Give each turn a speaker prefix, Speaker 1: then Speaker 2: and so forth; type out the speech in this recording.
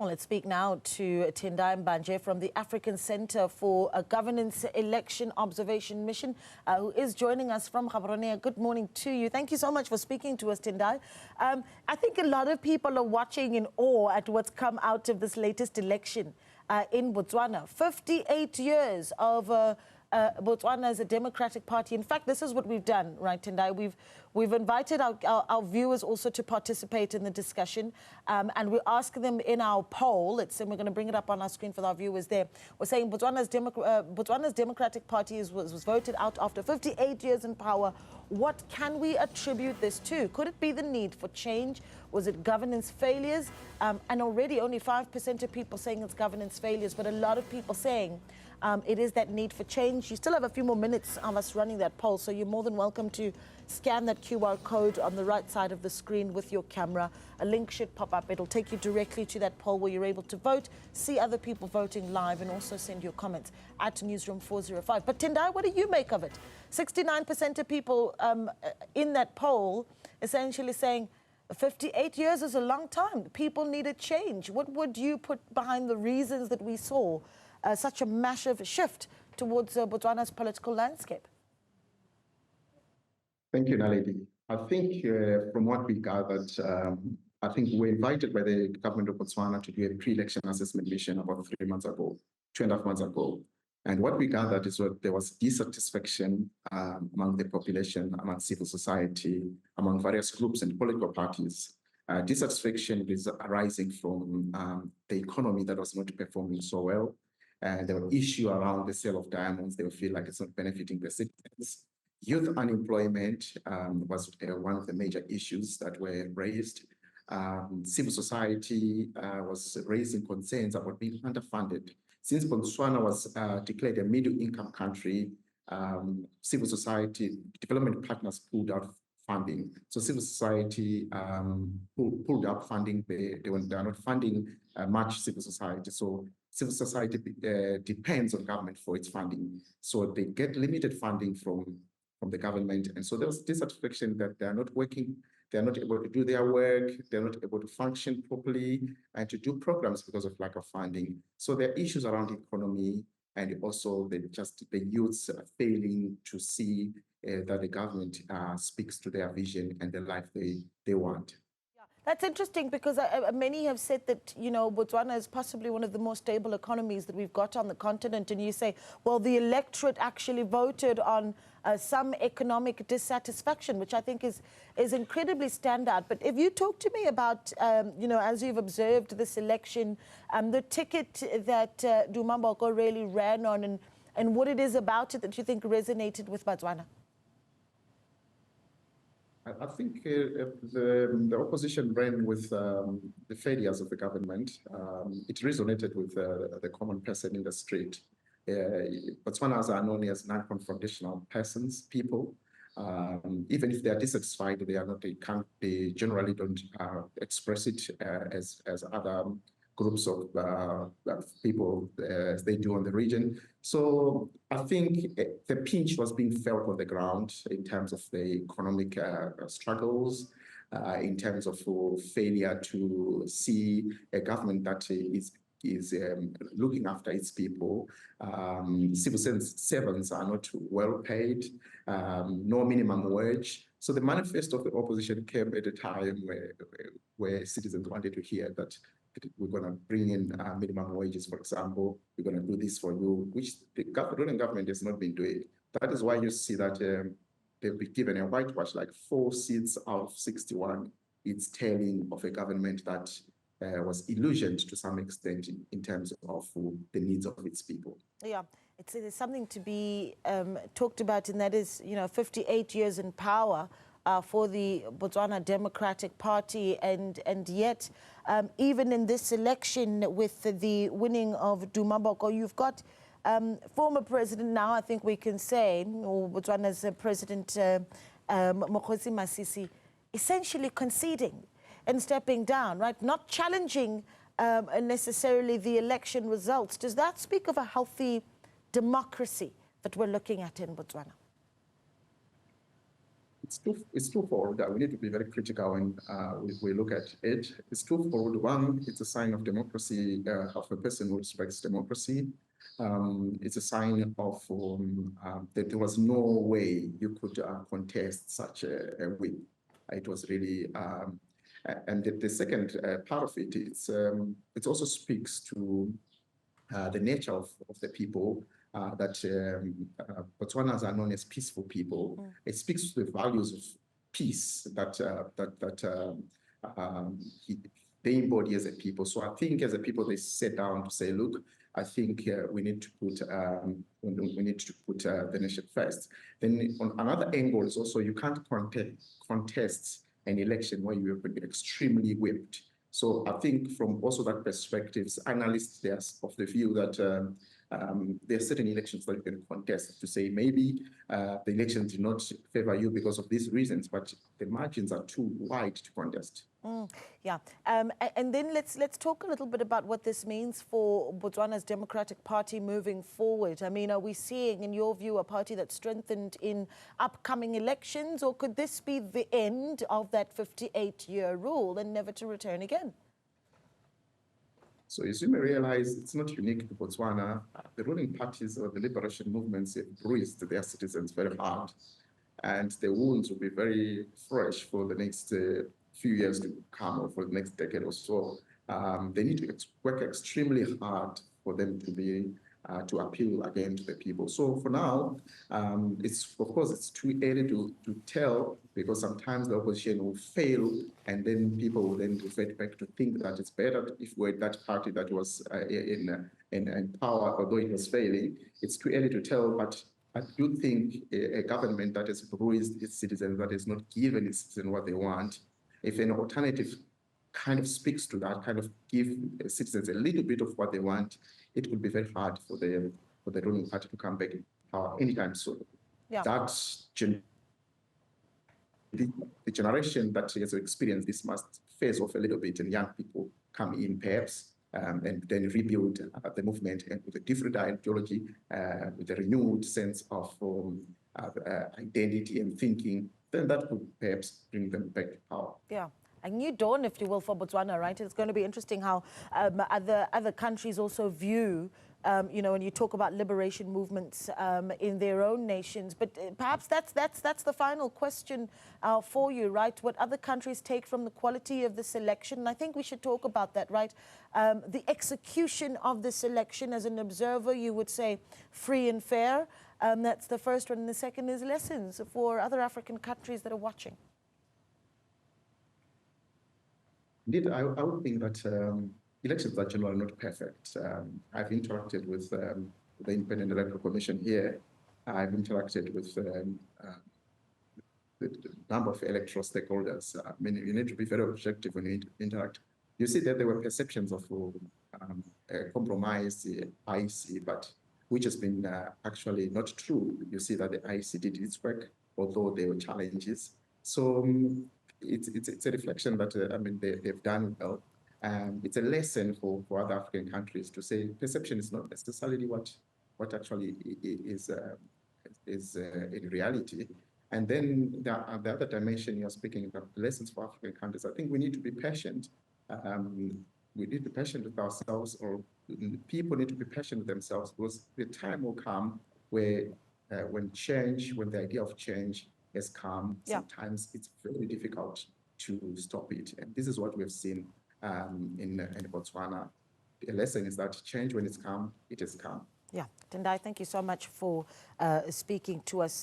Speaker 1: Well, let's speak now to Tendai Mbanje from the African Center for a Governance Election Observation Mission, who is joining us from Gaborone. Good morning to you. Thank you so much for speaking to us, Tendai. I think a lot of people are watching in awe at what's come out of this latest election in Botswana. 58 years of Botswana as a democratic party. In fact, this is what we've done, right, Tendai? We've invited our viewers also to participate in the discussion, and we ask them in our poll. And we're going to bring it up on our screen for our viewers there. We're saying Botswana's Democratic Party was voted out after 58 years in power. What can we attribute this to? Could it be the need for change? Was it governance failures? And already only 5% of people saying it's governance failures, but a lot of people saying it is that need for change. You still have a few more minutes of us running that poll, so you're more than welcome to scan that QR code on the right side of the screen with your camera. A link should pop up. It'll take you directly to that poll where you're able to vote, see other people voting live, and also send your comments at Newzroom 405. But Tendai, what do you make of it? 69% of people in that poll essentially saying 58 years is a long time. People need a change. What would you put behind the reasons that we saw such a massive shift towards Botswana's political landscape?
Speaker 2: Thank you, Naledi. I think from what we gathered, I think we were invited by the government of Botswana to do a pre-election assessment mission about 3 months ago, 2.5 months ago. And what we gathered is that there was dissatisfaction among the population, among civil society, among various groups and political parties. Dissatisfaction is arising from the economy that was not performing so well. And there were issues around the sale of diamonds. They feel like it's not benefiting the citizens. Youth unemployment was one of the major issues that were raised. Civil society was raising concerns about being underfunded. Since Botswana was declared a middle-income country, civil society development partners pulled out funding. So civil society pulled up funding. They are not funding much civil society. So civil society depends on government for its funding. So they get limited funding from the government. And so there's dissatisfaction that they are not working, they're not able to do their work, they're not able to function properly and to do programs because of lack of funding. So there are issues around the economy, and also the youths failing to see that the government speaks to their vision and the life they want.
Speaker 1: That's interesting because many have said that, you know, Botswana is possibly one of the most stable economies that we've got on the continent. And you say, well, the electorate actually voted on some economic dissatisfaction, which I think is incredibly standout. But if you talk to me about, you know, as you've observed this election, the ticket that Dumamboko really ran on and what it is about it that you think resonated with Botswana.
Speaker 2: I think the opposition ran with the failures of the government. It resonated with the common person in the street. Botswanas are known as non-confrontational people. Even if they are dissatisfied, they generally don't express it as other groups of people as they do on the region. So I think the pinch was being felt on the ground in terms of the economic struggles, in terms of failure to see a government that is looking after its people. Civil servants are not well paid, no minimum wage. So the manifesto of the opposition came at a time where citizens wanted to hear that we're going to bring in minimum wages, for example. We're going to do this for you, which the ruling government has not been doing. That is why you see that they've been given a whitewash, like 4 seats out of 61. It's telling of a government that was illusioned to some extent in terms of the needs of its people.
Speaker 1: Yeah, it's something to be talked about, and that is, you know, 58 years in power for the Botswana Democratic Party, and yet even in this election with the winning of Dumamboko, you've got former president now, I think we can say, or Botswana's President Mokgosi Masisi, essentially conceding and stepping down, right? Not challenging necessarily the election results. Does that speak of a healthy democracy that we're looking at in Botswana?
Speaker 2: it's twofold. We need to be very critical when we look at it. It's twofold. One, it's a sign of democracy, of a person who respects democracy. It's a sign of that there was no way you could contest such a win. It was really, and the second part of it, it also speaks to the nature of the people. That Botswanans are known as peaceful people. It speaks to the values of peace that they embody as a people. So I think as a people, they sit down to say, look, I think we need to put the nation first. Then on another angle is also you can't contest an election where you have been extremely whipped. So I think from also that perspective, analysts are of the view that there are certain elections that you can contest to say maybe the elections did not favor you because of these reasons, but the margins are too wide to contest.
Speaker 1: Yeah, and then let's talk a little bit about what this means for Botswana's Democratic Party moving forward. I mean, are we seeing, in your view, a party that's strengthened in upcoming elections, or could this be the end of that 58-year rule and never to return again?
Speaker 2: So as you may realize, it's not unique to Botswana. The ruling parties or the liberation movements have bruised their citizens very hard, and the wounds will be very fresh for the next few years to come, or for the next decade or so. They need to work extremely hard for them to be to appeal again to the people. So for now, of course it's too early to tell, because sometimes the opposition will fail, and then people will then revert back to think that it's better if we're that party that was in power, although it was failing. It's too early to tell, but I do think a government that has bruised its citizens, that has not given its citizens what they want, if an alternative kind of speaks to that, kind of give citizens a little bit of what they want, it will be very hard for the ruling party to come back in power anytime soon.
Speaker 1: Yeah.
Speaker 2: The generation that has experienced this must phase off a little bit, and young people come in perhaps, and then rebuild the movement, and with a different ideology, with a renewed sense of identity and thinking, then that could perhaps bring them back to power.
Speaker 1: Yeah. A new dawn, if you will, for Botswana, right? It's going to be interesting how other countries also view, you know, when you talk about liberation movements in their own nations. But perhaps that's the final question for you, right? What other countries take from the quality of this election. And I think we should talk about that, right? The execution of this election, as an observer, you would say free and fair. That's the first one. And the second is lessons for other African countries that are watching.
Speaker 2: Indeed, I would think that elections are generally not perfect. I've interacted with the Independent Electoral Commission here. I've interacted with the number of electoral stakeholders. I mean, you need to be very objective when you interact. You see that there were perceptions of a compromised IEC, but which has been actually not true. You see that the IEC did its work, although there were challenges. So it's a reflection that I mean they've done well. It's a lesson for other African countries to say perception is not necessarily what actually is in reality. And then the other dimension you're speaking about, lessons for African countries. I think we need to be patient. We need to be patient with ourselves, or people need to be patient with themselves, because the time will come where when the idea of change has come, sometimes it's very difficult to stop it. And this is what we've seen in Botswana. The lesson is that change, when it's come, it has come.
Speaker 1: Yeah, Tendai, thank you so much for speaking to us